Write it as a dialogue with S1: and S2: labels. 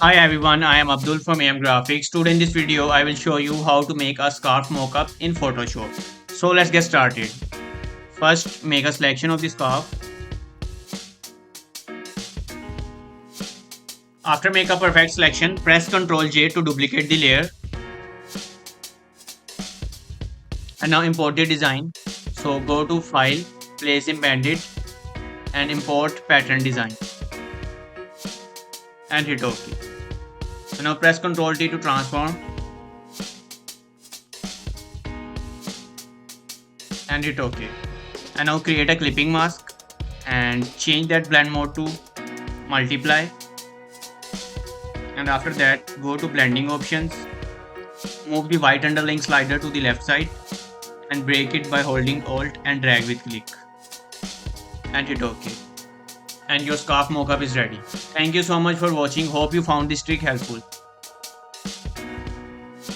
S1: Hi everyone, I am Abdul from AM Graphix. Today in this video, I will show you how to make a scarf mockup in Photoshop. So let's get started. First, make a selection of the scarf. After make a perfect selection, press Ctrl J to duplicate the layer. And now import the design. So go to File, Place Embedded and import pattern design. And hit OK. So now press Ctrl T to transform. And hit OK. And now create a clipping mask and change that blend mode to multiply. And after that, go to blending options. Move the white underlying slider to the left side and break it by holding Alt and drag with click. And hit OK. And your scarf mockup is ready. Thank you so much for watching. Hope you found this trick helpful.